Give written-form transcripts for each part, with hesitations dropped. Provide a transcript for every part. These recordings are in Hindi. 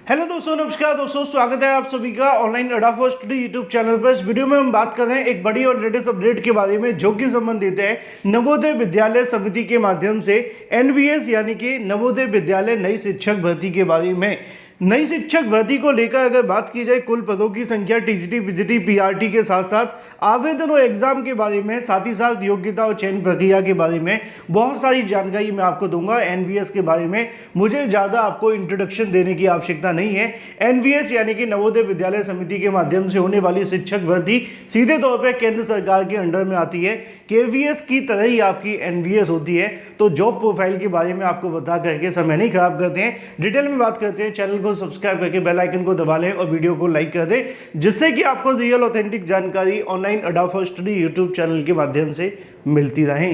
हेलो दोस्तों, नमस्कार दोस्तों, स्वागत है आप सभी का ऑनलाइन अड्डा फॉर स्टडी यूट्यूब चैनल पर। इस वीडियो में हम बात कर रहे हैं एक बड़ी और लेटेस्ट अपडेट के बारे में, जो कि संबंधित है नवोदय विद्यालय समिति के माध्यम से एनवीएस यानी कि नवोदय विद्यालय नई शिक्षक भर्ती के बारे में। नई शिक्षक भर्ती को लेकर अगर बात की जाए, कुल पदों की संख्या, टीजीटी, पीजीटी, पीआरटी के साथ साथ आवेदन और एग्जाम के बारे में, साथ ही साथ योग्यता और चयन प्रक्रिया के बारे में बहुत सारी जानकारी मैं आपको दूंगा। एनवीएस के बारे में मुझे ज़्यादा आपको इंट्रोडक्शन देने की आवश्यकता नहीं है। एनवीएस यानी कि नवोदय विद्यालय समिति के माध्यम से होने वाली शिक्षक भर्ती सीधे तौर पर केंद्र सरकार के अंडर में आती है। केवीएस की तरह ही आपकी एनवीएस होती है। तो जॉब प्रोफाइल के बारे में आपको बता करके समय नहीं खराब करते हैं, डिटेल में बात करते हैं। चैनल को सब्सक्राइब करके बेल आइकन को दबा लें और वीडियो को लाइक कर दें, जिससे कि आपको रियल ऑथेंटिक जानकारी ऑनलाइन अड्डा फॉर स्टडी यूट्यूब चैनल के माध्यम से मिलती रहे।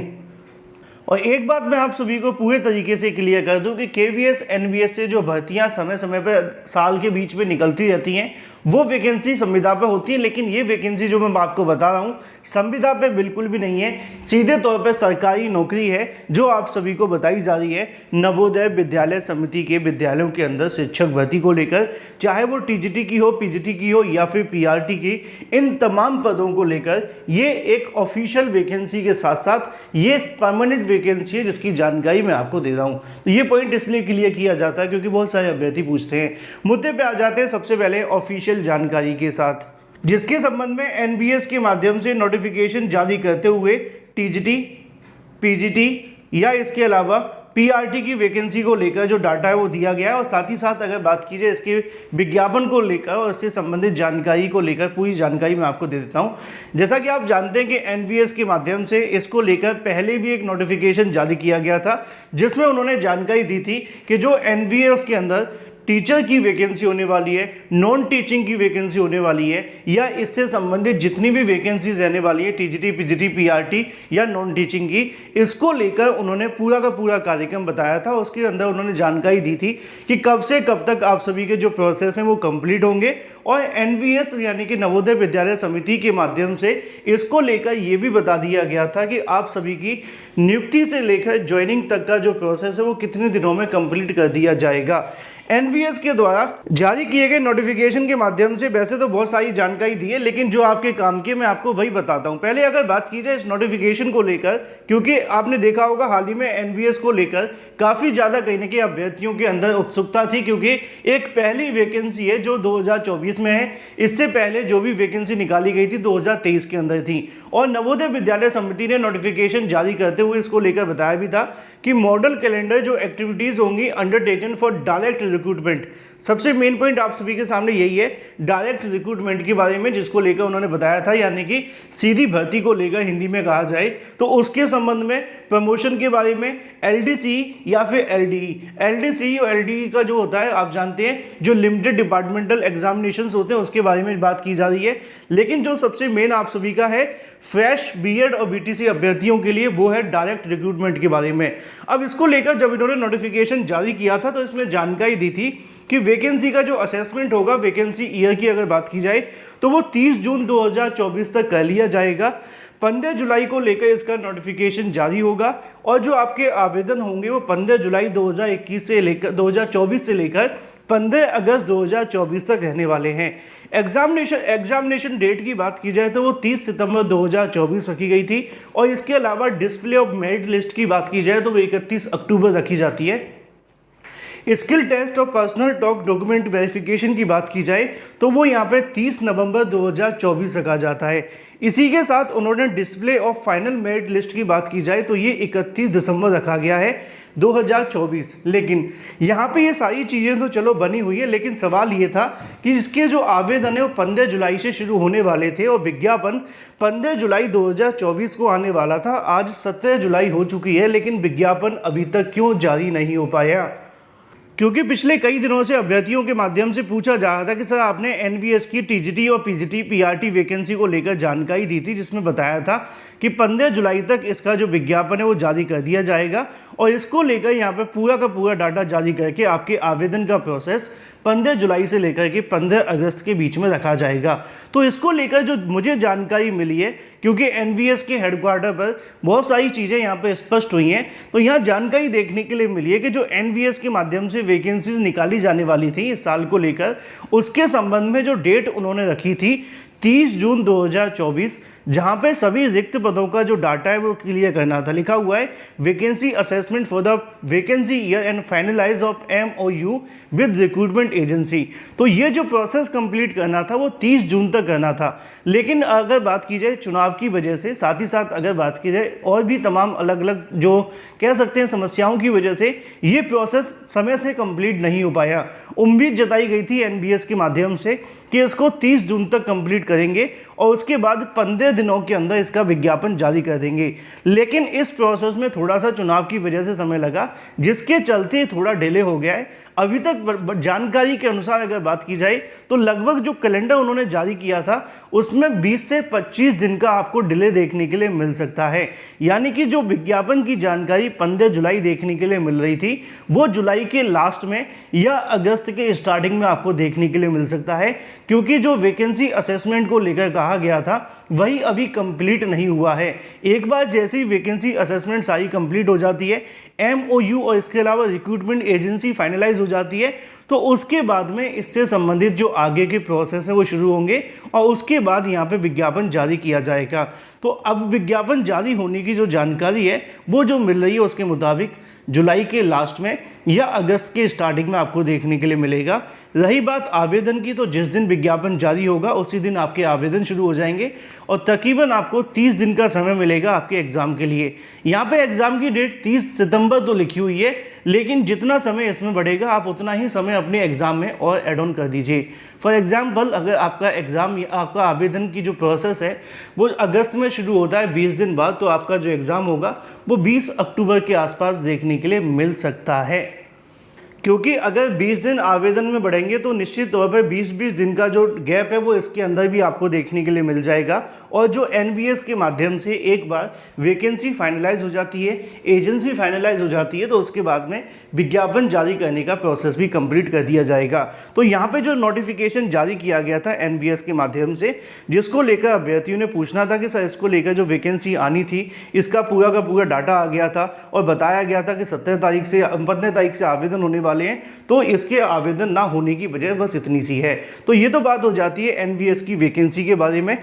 और एक बात मैं आप सभी को पूरे तरीके से क्लियर कर दूं कि केवीएस एनवीएस से जो भर्तियां समय समय पर साल के बीच में निकलती रहती हैं, वो वैकेंसी संविदा पे होती है। लेकिन ये वैकेंसी जो मैं आपको बता रहा हूँ संविदा पे बिल्कुल भी नहीं है, सीधे तौर पे सरकारी नौकरी है जो आप सभी को बताई जा रही है नवोदय विद्यालय समिति के विद्यालयों के अंदर शिक्षक भर्ती को लेकर। चाहे वो टीजीटी की हो, पीजीटी की हो या फिर पीआरटी की, इन तमाम पदों को लेकर ये एक ऑफिशियल वैकेंसी के साथ साथ ये परमानेंट वैकेंसी है, जिसकी जानकारी मैं आपको दे रहा हूँ। तो ये पॉइंट इसलिए क्लियर किया जाता है क्योंकि बहुत सारे अभ्यर्थी पूछते हैं। मुद्दे पे आ जाते हैं सबसे पहले ऑफिशियल जानकारी के साथ, जिसके संबंध में एनवीएस के माध्यम से नोटिफिकेशन जारी करते हुए टीजीटी, पीजीटी या इसके अलावा पीआरटी की वैकेंसी को लेकर जो डाटा है वो दिया गया है। और साथ ही साथ अगर बात की जाए इसके विज्ञापन को लेकर और इससे संबंधित जानकारी को लेकर, पूरी जानकारी मैं आपको दे देता हूं। जैसा कि आप जानते हैं कि एनवीएस के माध्यम से इसको लेकर पहले भी एक नोटिफिकेशन जारी किया गया था, जिसमें उन्होंने जानकारी दी थी कि जो एनवीएस के अंदर टीचर की वैकेंसी होने वाली है, नॉन टीचिंग की वैकेंसी होने वाली है, या इससे संबंधित जितनी भी वैकेंसीज रहने वाली है टीजीटी, पीजीटी, पीआरटी या नॉन टीचिंग की, इसको लेकर उन्होंने पूरा का पूरा कार्यक्रम बताया था। उसके अंदर उन्होंने जानकारी दी थी कि कब से कब तक आप सभी के जो प्रोसेस हैं वो कंप्लीट होंगे। और एनवीएस यानी कि नवोदय विद्यालय समिति के माध्यम से इसको लेकर ये भी बता दिया गया था कि आप सभी की नियुक्ति से लेकर ज्वाइनिंग तक का जो प्रोसेस है वो कितने दिनों में कंप्लीट कर दिया जाएगा। एनवीएस के द्वारा जारी किए गए नोटिफिकेशन के माध्यम से वैसे तो बहुत सारी जानकारी दी है, लेकिन जो आपके काम की मैं आपको वही बताता हूं। पहले अगर बात की जाए इस नोटिफिकेशन को लेकर, क्योंकि आपने देखा होगा हाल ही में एनवीएस को लेकर काफ़ी ज़्यादा कहीं ना कहीं अभ्यर्थियों के अंदर उत्सुकता थी, क्योंकि एक पहली वैकेंसी है जो 2024 में है। इससे पहले जो भी वैकेंसी निकाली गई थी 2023 के अंदर थी। और नवोदय विद्यालय समिति ने नोटिफिकेशन जारी करते हुए इसको लेकर बताया भी था कि मॉडल कैलेंडर जो एक्टिविटीज़ होंगी अंडरटेकन फॉर डायरेक्ट रिक्रूटमेंट, सबसे मेन पॉइंट आप सभी के सामने यही है डायरेक्ट रिक्रूटमेंट के बारे में, जिसको लेकर उन्होंने बताया था, यानी कि सीधी भर्ती को लेकर हिंदी में कहा जाए तो उसके संबंध में प्रमोशन के बारे में एलडीसी या फिर एलडीई। एलडीसी और एलडीई का जो होता है आप जानते हैं, जो लिमिटेड डिपार्टमेंटल एग्जामिनेशंस होते हैं उसके बारे में बात की जा रही है। लेकिन जो सबसे मेन आप सभी का है फ्रेश बीएड और बीटीसी अभ्यर्थियों के लिए, वो है डायरेक्ट रिक्रूटमेंट के बारे में। अब इसको लेकर जब इन्होंने नोटिफिकेशन जारी किया था तो इसमें जानकारी दी थी कि वैकेंसी का जो असेसमेंट होगा, वैकेंसी ईयर की अगर बात की जाए तो वो 30 जून 2024 तक कर लिया जाएगा। 15 जुलाई को लेकर इसका नोटिफिकेशन जारी होगा और जो आपके आवेदन होंगे वो 15 जुलाई 2024 से लेकर 15 अगस्त 2024 तक रहने वाले हैं। एग्जामिनेशन डेट की बात की जाए तो वो 30 सितंबर 2024 रखी गई थी। और इसके अलावा डिस्प्ले ऑफ मेरिट लिस्ट की बात की जाए तो वो 31 अक्टूबर रखी जाती है। स्किल टेस्ट और पर्सनल टॉक डॉक्यूमेंट वेरिफिकेशन की बात की जाए तो वो यहाँ पे 30 नवंबर 2024 रखा जाता है। इसी के साथ उन्होंने display of final merit list की बात की जाए तो ये 31 दिसंबर रखा गया है 2024। लेकिन यहाँ पे ये सारी चीज़ें तो चलो बनी हुई है, लेकिन सवाल ये था कि इसके जो आवेदन है वो 15 जुलाई से शुरू होने वाले थे और विज्ञापन 15 जुलाई 2024 को आने वाला था। आज 17 जुलाई हो चुकी है, लेकिन विज्ञापन अभी तक क्यों जारी नहीं हो पाया? क्योंकि पिछले कई दिनों से अभ्यर्थियों के माध्यम से पूछा जा रहा था कि सर आपने एनवीएस की टीजीटी और पीजीटी पीआरटी वैकेंसी को लेकर जानकारी दी थी, जिसमें बताया था कि 15 जुलाई तक इसका जो विज्ञापन है वो जारी कर दिया जाएगा और इसको लेकर यहाँ पे पूरा का पूरा डाटा जारी करके आपके आवेदन का प्रोसेस 15 जुलाई से लेकर के 15 अगस्त के बीच में रखा जाएगा। तो इसको लेकर जो मुझे जानकारी मिली है, क्योंकि एनवीएस के हेडक्वार्टर पर बहुत सारी चीज़ें यहाँ पे स्पष्ट हुई हैं, तो यहाँ जानकारी देखने के लिए मिली है कि जो एनवीएस के माध्यम से वैकेंसीज निकाली जाने वाली थी इस साल को लेकर, उसके संबंध में जो डेट उन्होंने रखी थी 30 जून 2024, जहां पे सभी रिक्त पदों का जो डाटा है वो क्लियर करना था। लिखा हुआ है vacancy assessment for the vacancy year and finalise of MOU with recruitment agency. तो ये जो प्रोसेस कंप्लीट करना था वो 30 जून तक करना था, लेकिन अगर बात की जाए चुनाव की वजह से, साथ ही साथ अगर बात की जाए और भी तमाम अलग अलग जो कह सकते हैं समस्याओं की वजह से ये प्रोसेस समय से कंप्लीट नहीं हो पाया। उम्मीद जताई गई थी एनबीएस के माध्यम से कि इसको 30 जून तक कंप्लीट करेंगे और उसके बाद 15 दिनों के अंदर इसका विज्ञापन जारी कर देंगे, लेकिन इस प्रोसेस में थोड़ा सा चुनाव की वजह से समय लगा, जिसके चलते थोड़ा डिले हो गया है। अभी तक जानकारी के अनुसार अगर बात की जाए तो लगभग जो कैलेंडर उन्होंने जारी किया था उसमें 20 से 25 दिन का आपको डिले देखने के लिए मिल सकता है। यानी कि जो विज्ञापन की जानकारी 15 जुलाई देखने के लिए मिल रही थी वो जुलाई के लास्ट में या अगस्त के स्टार्टिंग में आपको देखने के लिए मिल सकता है, क्योंकि जो वैकेंसी असेसमेंट को लेकर कहा गया था वही अभी कंप्लीट नहीं हुआ है। एक बार जैसे ही वैकेंसी असेसमेंट सारी कंप्लीट हो जाती है, MOU और इसके अलावा रिक्रूटमेंट एजेंसी फाइनलाइज हो जाती है, तो उसके बाद में इससे संबंधित जो आगे के प्रोसेस है वो शुरू होंगे और उसके बाद यहाँ पे विज्ञापन जारी किया जाएगा। तो अब विज्ञापन जारी होने की जो जानकारी है वो जो मिल रही है उसके मुताबिक जुलाई के लास्ट में या अगस्त के स्टार्टिंग में आपको देखने के लिए मिलेगा। रही बात आवेदन की, तो जिस दिन विज्ञापन जारी होगा उसी दिन आपके आवेदन शुरू हो जाएंगे और तकरीबन आपको 30 दिन का समय मिलेगा आपके एग्ज़ाम के लिए। यहाँ पे एग्ज़ाम की डेट 30 सितंबर तो लिखी हुई है, लेकिन जितना समय इसमें बढ़ेगा आप उतना ही समय अपने एग्ज़ाम में और ऐड ऑन कर दीजिए। फॉर एग्जाम्पल, अगर आपका एग्ज़ाम, आपका आवेदन की जो प्रोसेस है वो अगस्त में शुरू होता है 20 दिन बाद, तो आपका जो एग्ज़ाम होगा वो 20 अक्टूबर के आसपास देखने के लिए मिल सकता है। क्योंकि अगर 20 दिन आवेदन में बढ़ेंगे तो निश्चित तौर पर 20-20 दिन का जो गैप है वो इसके अंदर भी आपको देखने के लिए मिल जाएगा। और जो एनवीएस के माध्यम से एक बार वैकेंसी फाइनलाइज हो जाती है, एजेंसी फाइनलाइज हो जाती है, तो उसके बाद में विज्ञापन जारी करने का प्रोसेस भी कंप्लीट कर दिया जाएगा। तो यहाँ पे जो नोटिफिकेशन जारी किया गया था एनवीएस के माध्यम से, जिसको लेकर अभ्यर्थियों ने पूछना था कि सर इसको लेकर जो वैकेंसी आनी थी इसका पूरा का पूरा डाटा आ गया था और बताया गया था कि 15 तारीख से आवेदन होने वाले हैं, तो इसके आवेदन ना होने की वजह बस इतनी सी है। तो ये तो बात हो जाती है एनवीएस की वैकेंसी के बारे में।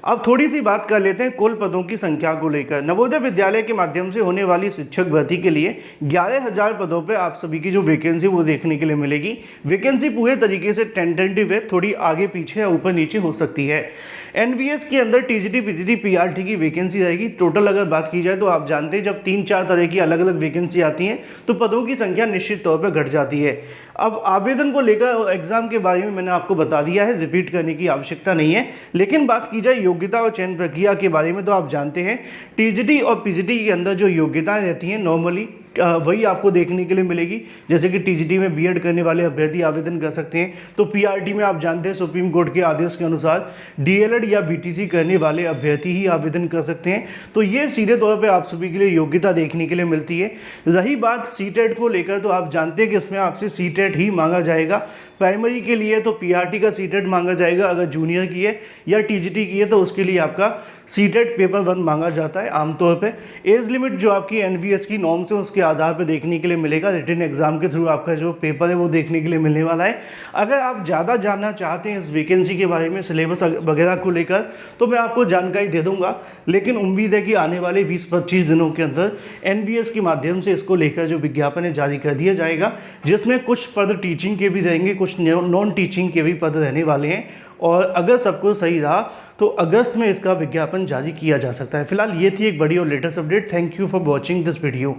अब थोड़ी सी बात कर लेते हैं कुल पदों की संख्या को लेकर। नवोदय विद्यालय के माध्यम से होने वाली शिक्षक भर्ती के लिए 11,000 पदों पर आप सभी की जो वैकेंसी वो देखने के लिए मिलेगी। वैकेंसी पूरे तरीके से टेंटेटिव है, थोड़ी आगे पीछे या ऊपर नीचे हो सकती है। एनवीएस के अंदर टीजीटी, पीजीटी, पीआरटी की वैकेंसी रहेगी। टोटल अगर बात की जाए तो आप जानते हैं जब 3-4 तरह की अलग अलग वैकेंसी आती हैं तो पदों की संख्या निश्चित तौर पर घट जाती है। अब आवेदन को लेकर एग्जाम के बारे में मैंने आपको बता दिया है, रिपीट करने की आवश्यकता नहीं है। लेकिन बात की जाए योग्यता और चयन प्रक्रिया के बारे में, तो आप जानते हैं टीजीटी और पीजीटी के अंदर जो योग्यताएं रहती हैं नॉर्मली वही आपको देखने के लिए मिलेगी। जैसे कि टीजीटी में बीएड करने वाले अभ्यर्थी आवेदन कर सकते हैं, तो पीआरटी में आप जानते हैं सुप्रीम कोर्ट के आदेश के अनुसार डीएलएड या बीटीसी करने वाले अभ्यर्थी ही आवेदन कर सकते हैं। तो ये सीधे तौर पे आप सभी के लिए योग्यता देखने के लिए मिलती है। रही बात सीटेट को लेकर, तो आप जानते हैं कि इसमें आपसे सीटेट ही मांगा जाएगा। प्राइमरी के लिए तो पीआरटी का सीटेट मांगा जाएगा, अगर जूनियर की है या टीजीटी की है तो उसके लिए आपका सीटेट पेपर 1 मांगा जाता है आमतौर पे। एज लिमिट जो आपकी एनवीएस की नॉर्म्स है उसके आधार पर देखने के लिए मिलेगा। रिटन एग्जाम के थ्रू आपका जो पेपर है वो देखने के लिए मिलने वाला है। अगर आप ज़्यादा जानना चाहते हैं इस वैकेंसी के बारे में, सिलेबस वगैरह को लेकर, तो मैं आपको जानकारी दे दूंगा, लेकिन उम्मीद है कि आने वाले 20-25 दिनों के अंदर एनवीएस के माध्यम से इसको लेकर जो विज्ञापन है जारी कर दिया जाएगा, जिसमें कुछ पद टीचिंग के भी रहेंगे, कुछ नॉन टीचिंग के भी पद रहने वाले हैं। और अगर सब कुछ सही रहा तो अगस्त में इसका विज्ञापन जारी किया जा सकता है। फिलहाल ये थी एक बड़ी और latest update. Thank you for watching this video.